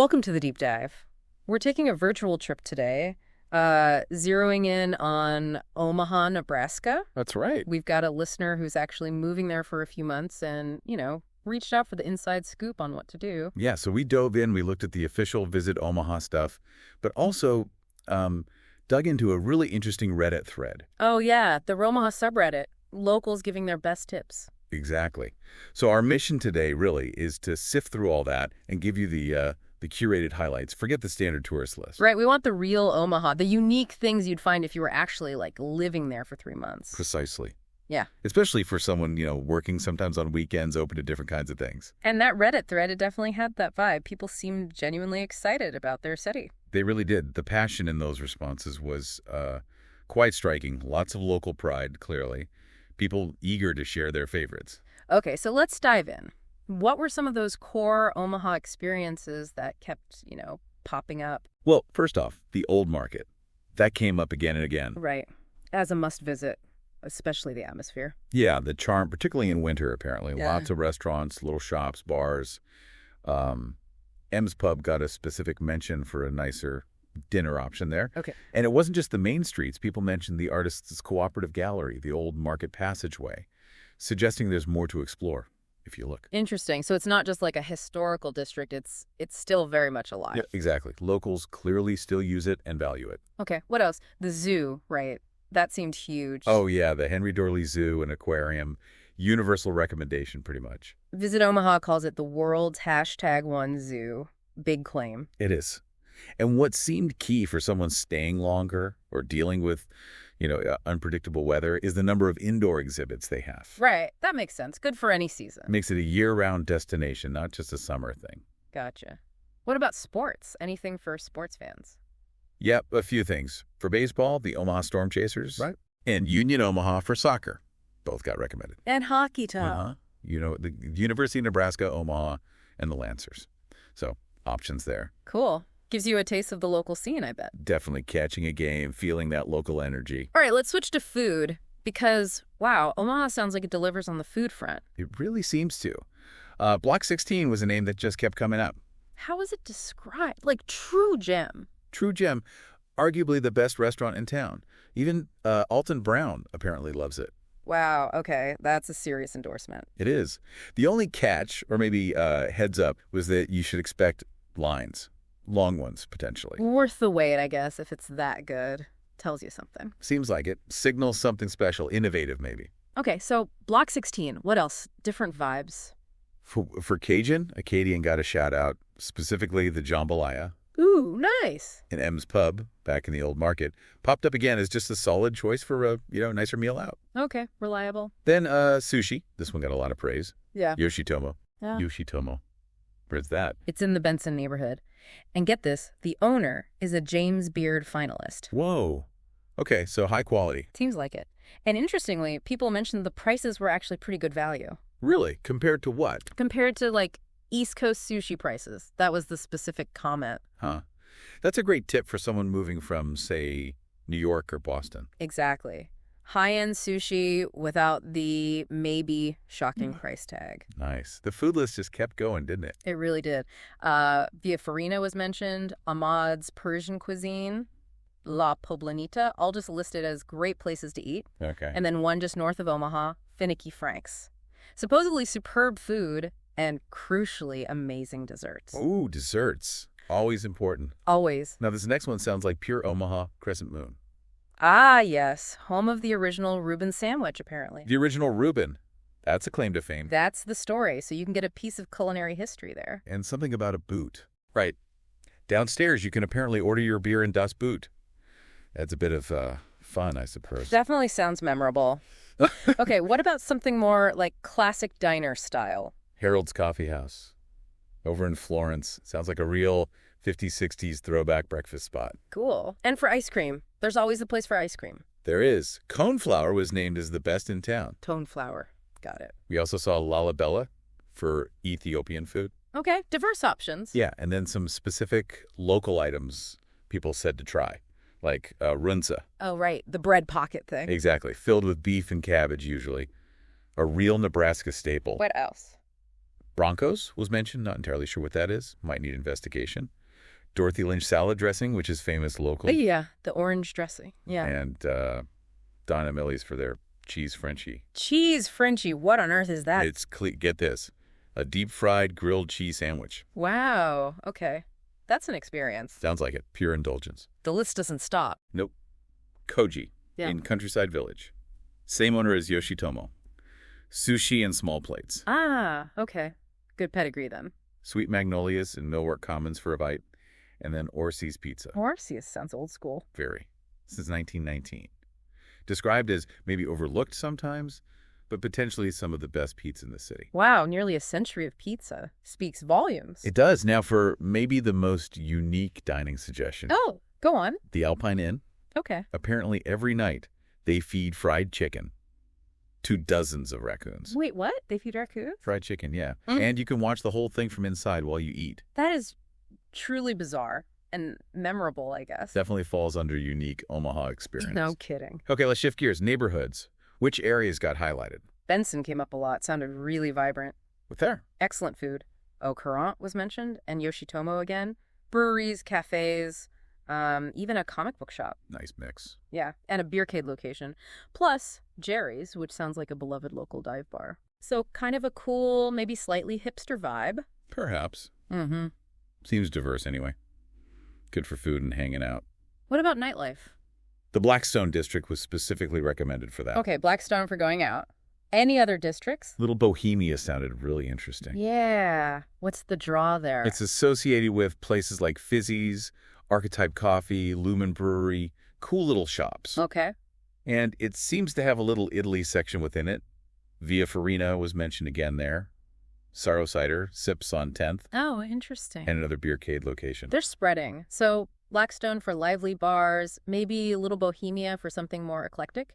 Welcome to the deep dive. We're taking a virtual trip today, zeroing in on Omaha, Nebraska. That's right. We've got a listener who's actually moving there for a few months and, reached out for the inside scoop on what to do. Yeah, so we dove in, we looked at the official Visit Omaha stuff, but also dug into a really interesting Reddit thread. Oh, yeah, the Omaha subreddit. Locals giving their best tips. Exactly. So our mission today really is to sift through all that and give you the curated highlights. Forget the standard tourist list. Right, we want the real Omaha, the unique things you'd find if you were actually, living there for 3 months. Precisely. Yeah. Especially for someone, working sometimes on weekends, open to different kinds of things. And that Reddit thread, it definitely had that vibe. People seemed genuinely excited about their city. They really did. The passion in those responses was quite striking. Lots of local pride, clearly. People eager to share their favorites. Okay, so let's dive in. What were some of those core Omaha experiences that kept, popping up? Well, first off, the old market. That came up again and again. Right. As a must visit, especially the atmosphere. Yeah, the charm, particularly in winter, apparently. Yeah. Lots of restaurants, little shops, bars. M's Pub got a specific mention for a nicer dinner option there. Okay. And it wasn't just the main streets. People mentioned the Artists' Cooperative Gallery, the old market passageway, suggesting there's more to explore if you look. Interesting. So it's not just like a historical district. It's still very much alive. Yeah, exactly. Locals clearly still use it and value it. Okay. What else? The zoo, right? That seemed huge. Oh, yeah, the Henry Dorley Zoo and Aquarium. Universal recommendation, pretty much. Visit Omaha calls it the world's #1 zoo. Big claim. It is. And what seemed key for someone staying longer or dealing with, unpredictable weather is the number of indoor exhibits they have. Right. That makes sense. Good for any season. Makes it a year-round destination, not just a summer thing. Gotcha. What about sports? Anything for sports fans? Yep, a few things. For baseball, the Omaha Storm Chasers. Right. And Union Omaha for soccer. Both got recommended. And hockey, Tom. Uh-huh. The University of Nebraska, Omaha, and the Lancers. So, options there. Cool. Gives you a taste of the local scene, I bet. Definitely catching a game, feeling that local energy. All right, let's switch to food because, wow, Omaha sounds like it delivers on the food front. It really seems to. Block 16 was a name that just kept coming up. How is it described? Like true gem. True gem, arguably the best restaurant in town. Even Alton Brown apparently loves it. Wow, okay, that's a serious endorsement. It is. The only catch, or maybe heads up, was that you should expect lines. Long ones, potentially. Worth the wait, I guess, if it's that good. Tells you something. Seems like it. Signals something special, innovative maybe. Okay, so Block 16, what else? Different vibes. For Cajun, Acadian got a shout out, specifically the jambalaya. Ooh, nice. And M's Pub, back in the old market, popped up again as just a solid choice for a nicer meal out. Okay, reliable. Then sushi. This one got a lot of praise. Yeah. Yoshitomo. Yeah. Yoshitomo. Where's that? It's in the Benson neighborhood. And get this, the owner is a James Beard finalist. Whoa. Okay, so high quality. Seems like it. And interestingly, people mentioned the prices were actually pretty good value. Really? Compared to what? Compared to, East Coast sushi prices. That was the specific comment. Huh. That's a great tip for someone moving from, say, New York or Boston. Exactly. High-end sushi without the maybe shocking price tag. Nice. The food list just kept going, didn't it? It really did. Via Farina was mentioned, Ahmad's Persian cuisine, La Poblanita, all just listed as great places to eat. Okay. And then one just north of Omaha, Finicky Frank's. Supposedly superb food and crucially amazing desserts. Ooh, desserts. Always important. Always. Now, this next one sounds like pure Omaha Crescent Moon. Ah, yes. Home of the original Reuben sandwich, apparently. The original Reuben. That's a claim to fame. That's the story, so you can get a piece of culinary history there. And something about a boot. Right. Downstairs, you can apparently order your beer in Das Boot. Adds a bit of fun, I suppose. Definitely sounds memorable. Okay, what about something more like classic diner style? Harold's Coffee House. Over in Florence. Sounds like a real 50s, 60s throwback breakfast spot. Cool. And for ice cream. There's always a place for ice cream. There is. Coneflower was named as the best in town. Tone flour. Got it. We also saw Lalabella for Ethiopian food. Okay, diverse options. Yeah, and then some specific local items people said to try, like runza. Oh, right. The bread pocket thing. Exactly. Filled with beef and cabbage, usually. A real Nebraska staple. What else? Broncos was mentioned. Not entirely sure what that is. Might need investigation. Dorothy Lynch salad dressing, which is famous Oh, locally. yeah, the orange dressing. Yeah. And Don and Millie's for their cheese Frenchie. Cheese Frenchie. What on earth is that? Get this, a deep-fried grilled cheese sandwich. Wow. Okay. That's an experience. Sounds like it. Pure indulgence. The list doesn't stop. Nope. Koji Yeah. in Countryside Village. Same owner as Yoshitomo. Sushi and small plates. Ah, okay. Good pedigree then. Sweet Magnolias in Millwork Commons for a bite. And then Orsi's Pizza. Orsi's sounds old school. Very. Since 1919. Described as maybe overlooked sometimes, but potentially some of the best pizza in the city. Wow, nearly a century of pizza. Speaks volumes. It does. Now for maybe the most unique dining suggestion. Oh, go on. The Alpine Inn. Okay. Apparently every night they feed fried chicken to dozens of raccoons. Wait, what? They feed raccoons? Fried chicken, yeah. Mm. And you can watch the whole thing from inside while you eat. That is truly bizarre and memorable, I guess. Definitely falls under unique Omaha experience. No kidding. Okay, let's shift gears. Neighborhoods. Which areas got highlighted? Benson came up a lot. Sounded really vibrant. What there? Excellent food. Au Courant was mentioned, and Yoshitomo again. Breweries, cafes, even a comic book shop. Nice mix. Yeah, and a beercade location. Plus, Jerry's, which sounds like a beloved local dive bar. So kind of a cool, maybe slightly hipster vibe. Perhaps. Mm-hmm. Seems diverse anyway. Good for food and hanging out. What about nightlife? The Blackstone district was specifically recommended for that. Okay, Blackstone for going out. Any other districts? Little Bohemia sounded really interesting. Yeah. What's the draw there? It's associated with places like Fizzy's, Archetype Coffee, Lumen Brewery, cool little shops. Okay. And it seems to have a little Italy section within it. Via Farina was mentioned again there. Sorrow Cider, Sips on 10th. Oh, interesting. And another beercade location. They're spreading. So Blackstone for lively bars, maybe Little Bohemia for something more eclectic?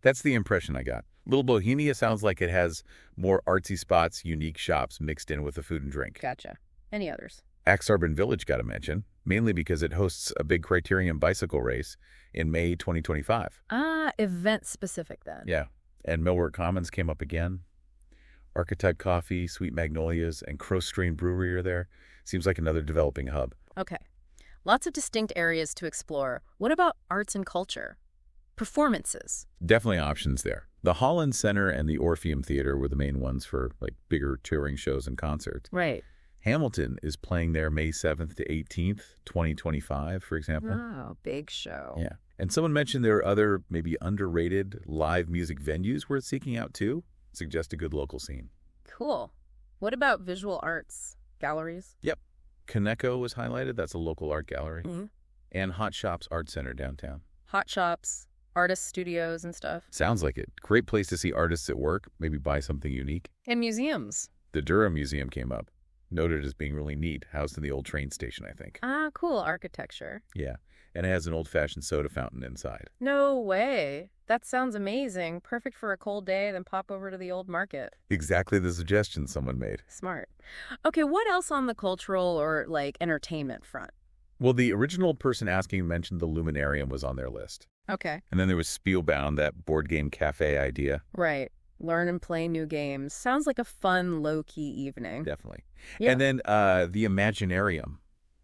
That's the impression I got. Little Bohemia sounds like it has more artsy spots, unique shops mixed in with the food and drink. Gotcha. Any others? Axarben Village got a mention, mainly because it hosts a big Criterium bicycle race in May 2025. Ah, event specific then. Yeah. And Millwork Commons came up again. Archetype Coffee, Sweet Magnolias, and Crow Strain Brewery are there. Seems like another developing hub. Okay. Lots of distinct areas to explore. What about arts and culture? Performances. Definitely options there. The Holland Center and the Orpheum Theater were the main ones for like bigger touring shows and concerts. Right. Hamilton is playing there May 7th to 18th, 2025, for example. Oh, big show. Yeah. And someone mentioned there are other maybe underrated live music venues worth seeking out too. Suggest a good local scene. Cool. What about visual arts? Galleries? Yep. Kaneko was highlighted. That's a local art gallery. Mm-hmm. And Hot Shops Art Center downtown. Hot shops, artist studios and stuff. Sounds like it. Great place to see artists at work, maybe buy something unique. And museums. The Durham Museum came up. Noted as being really neat. Housed in the old train station, I think. Ah, cool architecture. Yeah. And it has an old-fashioned soda fountain inside. No way. That sounds amazing. Perfect for a cold day, then pop over to the old market. Exactly the suggestion someone made. Smart. Okay, what else on the cultural or, like, entertainment front? Well, the original person asking mentioned the Luminarium was on their list. Okay. And then there was Spielbound, that board game cafe idea. Right. Learn and play new games. Sounds like a fun, low-key evening. Definitely. Yeah. And then the Imaginarium.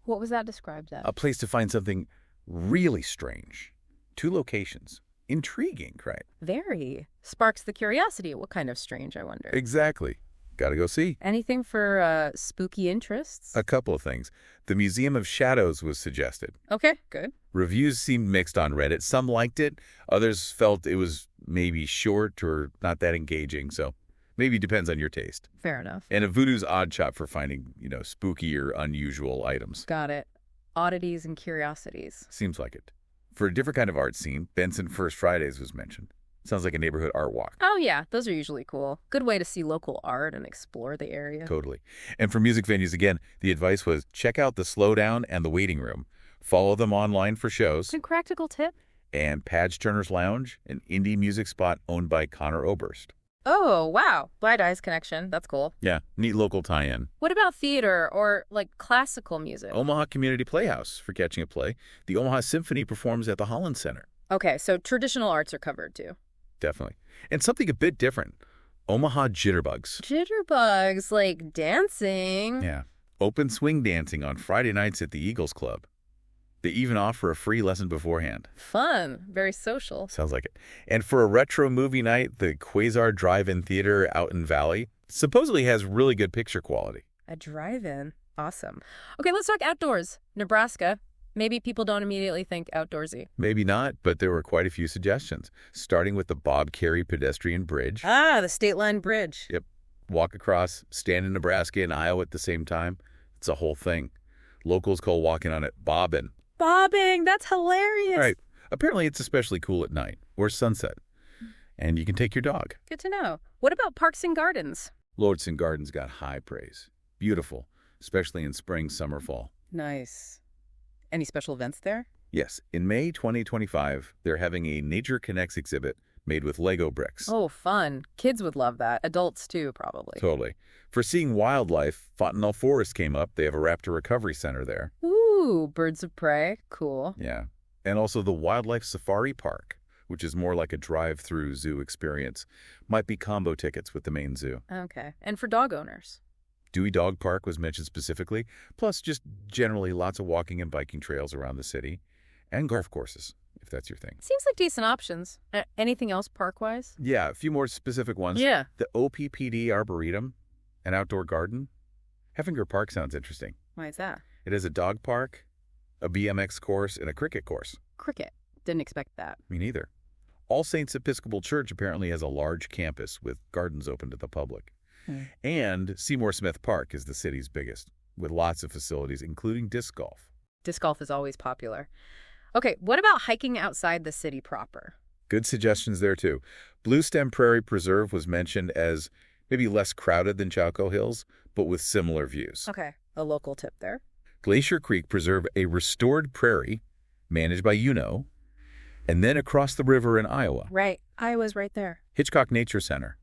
What was that described as? A place to find something really strange. 2 locations. Intriguing, right? Very. Sparks the curiosity. What kind of strange, I wonder? Exactly. Gotta go see. Anything for spooky interests? A couple of things. The Museum of Shadows was suggested. Okay, good. Reviews seemed mixed on Reddit. Some liked it. Others felt it was maybe short or not that engaging. So maybe depends on your taste. Fair enough. And a Voodoo's odd shop for finding, spooky or unusual items. Got it. Oddities and curiosities. Seems like it. For a different kind of art scene, Benson First Fridays was mentioned. Sounds like a neighborhood art walk. Oh, yeah. Those are usually cool. Good way to see local art and explore the area. Totally. And for music venues, again, the advice was check out the Slowdown and the Waiting Room. Follow them online for shows. Good practical tip. And Padge Turner's Lounge, an indie music spot owned by Connor Oberst. Oh, wow. Blind Eyes connection. That's cool. Yeah, neat local tie-in. What about theater or, like, classical music? Omaha Community Playhouse for catching a play. The Omaha Symphony performs at the Holland Center. Okay, so traditional arts are covered, too. Definitely. And something a bit different. Omaha jitterbugs. Jitterbugs, like dancing. Yeah. Open swing dancing on Friday nights at the Eagles Club. They even offer a free lesson beforehand. Fun. Very social. Sounds like it. And for a retro movie night, the Quasar Drive-In Theater out in Valley supposedly has really good picture quality. A drive-in. Awesome. Okay, let's talk outdoors. Nebraska. Maybe people don't immediately think outdoorsy. Maybe not, but there were quite a few suggestions, starting with the Bob Carey Pedestrian Bridge. Ah, the State Line Bridge. Yep. Walk across, stand in Nebraska and Iowa at the same time. It's a whole thing. Locals call walking on it bobbing. Bobbing. That's hilarious. Right. Apparently, it's especially cool at night or sunset. And you can take your dog. Good to know. What about parks and gardens? Lordson Gardens got high praise. Beautiful, especially in spring, summer, fall. Nice. Any special events there? Yes. In May 2025, they're having a Nature Connects exhibit made with Lego bricks. Oh, fun. Kids would love that. Adults, too, probably. Totally. For seeing wildlife, Fontenelle Forest came up. They have a raptor recovery center there. Ooh, birds of prey. Cool. Yeah. And also the Wildlife Safari Park, which is more like a drive-through zoo experience. Might be combo tickets with the main zoo. Okay. And for dog owners? Dewey Dog Park was mentioned specifically, plus just generally lots of walking and biking trails around the city, and golf courses, if that's your thing. Seems like decent options. Anything else park-wise? Yeah, a few more specific ones. Yeah. The OPPD Arboretum, an outdoor garden. Heffinger Park sounds interesting. Why is that? It has a dog park, a BMX course, and a cricket course. Cricket. Didn't expect that. Me neither. All Saints Episcopal Church apparently has a large campus with gardens open to the public. And Seymour Smith Park is the city's biggest, with lots of facilities, including disc golf. Disc golf is always popular. Okay, what about hiking outside the city proper? Good suggestions there, too. Blue Stem Prairie Preserve was mentioned as maybe less crowded than Chauco Hills, but with similar views. Okay, a local tip there. Glacier Creek Preserve, a restored prairie managed by UNO, and then across the river in Iowa. Right, Iowa's right there. Hitchcock Nature Center.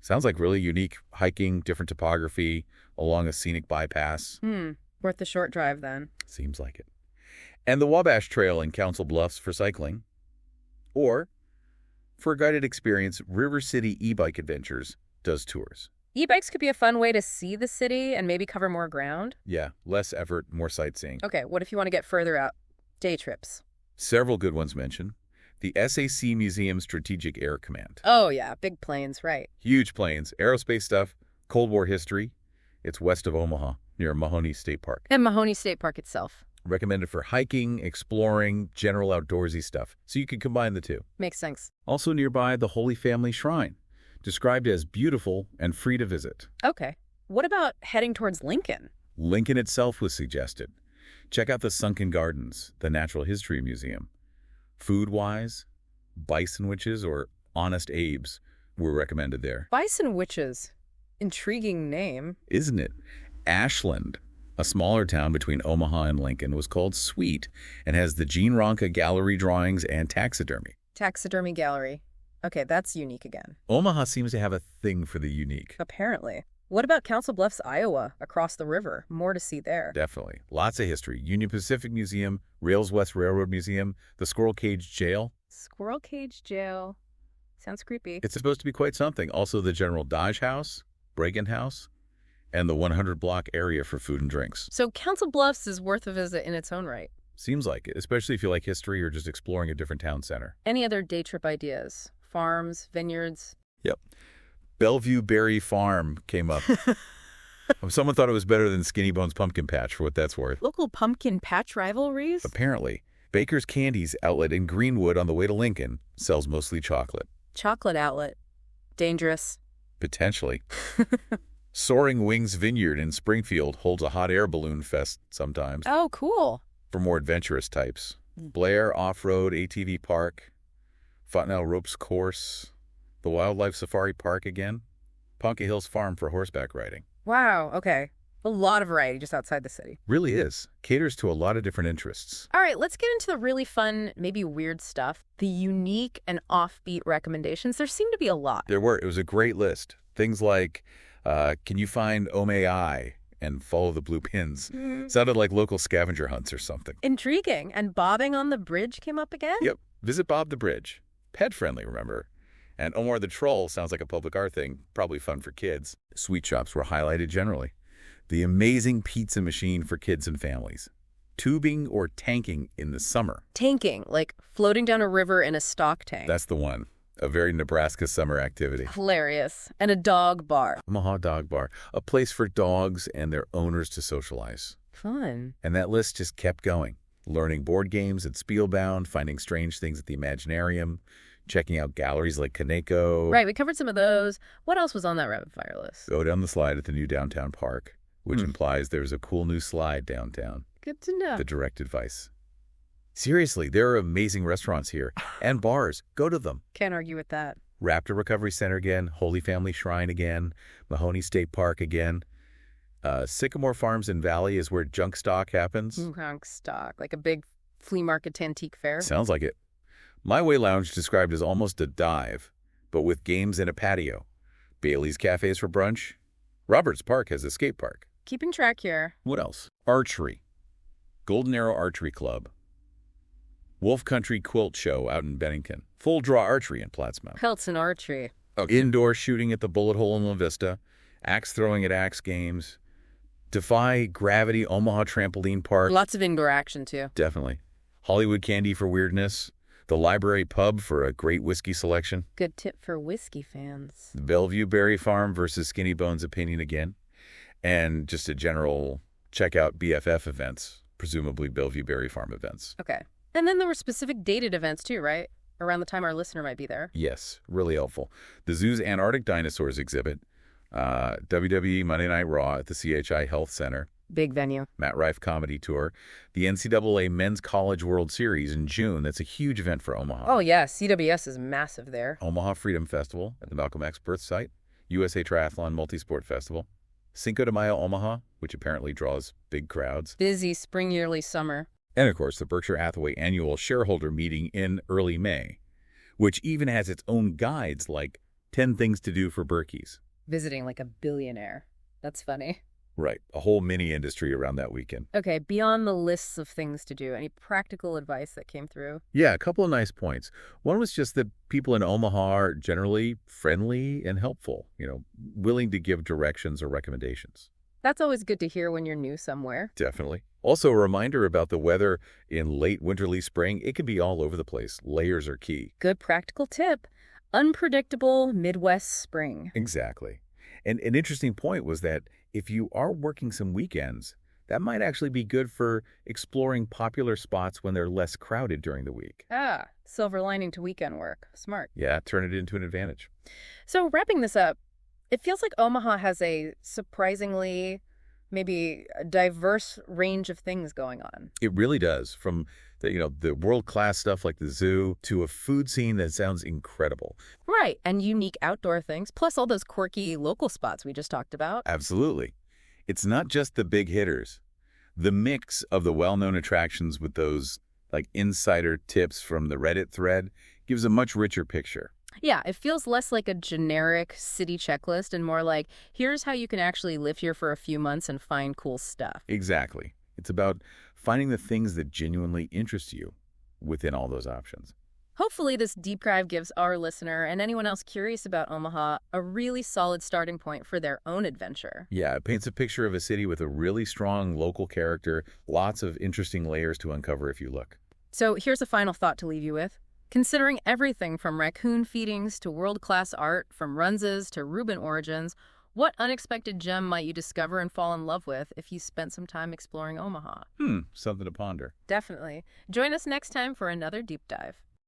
Sounds like really unique hiking, different topography, along a scenic bypass. Worth the short drive then. Seems like it. And the Wabash Trail in Council Bluffs for cycling. Or, for a guided experience, River City E-Bike Adventures does tours. E-bikes could be a fun way to see the city and maybe cover more ground. Yeah, less effort, more sightseeing. Okay, what if you want to get further out? Day trips. Several good ones mentioned. The SAC Museum Strategic Air Command. Oh, yeah, big planes, right. Huge planes, aerospace stuff, Cold War history. It's west of Omaha, near Mahoney State Park. And Mahoney State Park itself. Recommended for hiking, exploring, general outdoorsy stuff. So you can combine the two. Makes sense. Also nearby, the Holy Family Shrine, described as beautiful and free to visit. Okay. What about heading towards Lincoln? Lincoln itself was suggested. Check out the Sunken Gardens, the Natural History Museum. Food-wise, bison witches or Honest Abe's were recommended there. Bison Witches. Intriguing name. Isn't it? Ashland, a smaller town between Omaha and Lincoln, was called Sweet and has the Gene Ronca gallery drawings and taxidermy. Taxidermy gallery. Okay, that's unique again. Omaha seems to have a thing for the unique. Apparently. What about Council Bluffs, Iowa, across the river? More to see there. Definitely. Lots of history. Union Pacific Museum, Rails West Railroad Museum, the Squirrel Cage Jail. Squirrel Cage Jail. Sounds creepy. It's supposed to be quite something. Also the General Dodge House, Bregan House, and the 100-block area for food and drinks. So Council Bluffs is worth a visit in its own right. Seems like it, especially if you like history or just exploring a different town center. Any other day trip ideas? Farms, vineyards? Yep. Bellevue Berry Farm came up. Someone thought it was better than Skinny Bones Pumpkin Patch, for what that's worth. Local pumpkin patch rivalries? Apparently. Baker's Candies outlet in Greenwood on the way to Lincoln sells mostly chocolate. Chocolate outlet. Dangerous. Potentially. Soaring Wings Vineyard in Springfield holds a hot air balloon fest sometimes. Oh, cool. For more adventurous types. Blair Off-Road ATV Park. Fontenelle Ropes Course. The Wildlife Safari Park again. Ponca Hills Farm for horseback riding. Wow, okay. A lot of variety just outside the city. Really is. Caters to a lot of different interests. All right, let's get into the really fun, maybe weird stuff. The unique and offbeat recommendations. There seem to be a lot. There were. It was a great list. Things like, can you find Omaha and follow the blue pins? Sounded like local scavenger hunts or something. Intriguing. And bobbing on the bridge came up again? Yep. Visit Bob the Bridge. Pet friendly, remember? And Omar the Troll sounds like a public art thing, probably fun for kids. Sweet shops were highlighted generally. The amazing pizza machine for kids and families. Tubing or tanking in the summer. Tanking, like floating down a river in a stock tank. That's the one. A very Nebraska summer activity. Hilarious. And a dog bar. Omaha Dog Bar, a place for dogs and their owners to socialize. Fun. And that list just kept going. Learning board games at Spielbound, finding strange things at the Imaginarium, checking out galleries like Kaneko. Right, we covered some of those. What else was on that rapid fire list? Go down the slide at the new downtown park, which implies there's a cool new slide downtown. Good to know. The direct advice. Seriously, there are amazing restaurants here and bars. Go to them. Can't argue with that. Raptor Recovery Center again, Holy Family Shrine again, Mahoney State Park again. Sycamore Farms in Valley is where junk stock happens. Junk stock, like a big flea market antique fair. Sounds like it. My Way Lounge described as almost a dive, but with games and a patio. Bailey's Cafes for brunch. Roberts Park has a skate park. Keeping track here. What else? Archery. Golden Arrow Archery Club. Wolf Country Quilt Show out in Bennington. Full Draw Archery in Plattsmouth. Pelts and archery. Indoor shooting at the Bullet Hole in La Vista. Axe throwing at Axe Games. Defy Gravity Omaha Trampoline Park. Lots of indoor action, too. Definitely. Hollywood Candy for weirdness. The Library Pub for a great whiskey selection. Good tip for whiskey fans. The Bellevue Berry Farm versus Skinny Bones opinion again. And just a general check out BFF events, presumably Bellevue Berry Farm events. Okay. And then there were specific dated events, too, right? Around the time our listener might be there. Yes, really helpful. The zoo's Antarctic Dinosaurs exhibit. WWE Monday Night Raw at the CHI Health Center. Big venue. Matt Rife Comedy Tour. The NCAA Men's College World Series in June. That's a huge event for Omaha. Oh, yeah. CWS is massive there. Omaha Freedom Festival at the Malcolm X birth site. USA Triathlon Multisport Festival. Cinco de Mayo Omaha, which apparently draws big crowds. Busy spring, yearly, summer. And, of course, the Berkshire Hathaway annual shareholder meeting in early May, which even has its own guides like 10 things to do for Berkeys. Visiting like a billionaire. That's funny. Right. A whole mini industry around that weekend. Okay, beyond the lists of things to do, any practical advice that came through? Yeah, a couple of nice points. One was just that people in Omaha are generally friendly and helpful, willing to give directions or recommendations. That's always good to hear when you're new somewhere. Definitely. Also, a reminder about the weather in late winterly spring. It can be all over the place. Layers are key. Good practical tip. Unpredictable Midwest spring. Exactly. And an interesting point was that if you are working some weekends, that might actually be good for exploring popular spots when they're less crowded during the week. Ah, silver lining to weekend work. Smart. Yeah, turn it into an advantage. So wrapping this up, it feels like Omaha has a surprisingly maybe a diverse range of things going on. It really does. From the world-class stuff like the zoo to a food scene that sounds incredible. Right, and unique outdoor things, plus all those quirky local spots we just talked about. Absolutely. It's not just the big hitters. The mix of the well-known attractions with those insider tips from the Reddit thread gives a much richer picture. Yeah, it feels less like a generic city checklist and more like, here's how you can actually live here for a few months and find cool stuff. Exactly. It's about finding the things that genuinely interest you within all those options. Hopefully this deep dive gives our listener and anyone else curious about Omaha a really solid starting point for their own adventure. Yeah, it paints a picture of a city with a really strong local character, lots of interesting layers to uncover if you look. So here's a final thought to leave you with. Considering everything from raccoon feedings to world-class art, from Runzas to Reuben origins, what unexpected gem might you discover and fall in love with if you spent some time exploring Omaha? Something to ponder. Definitely. Join us next time for another deep dive.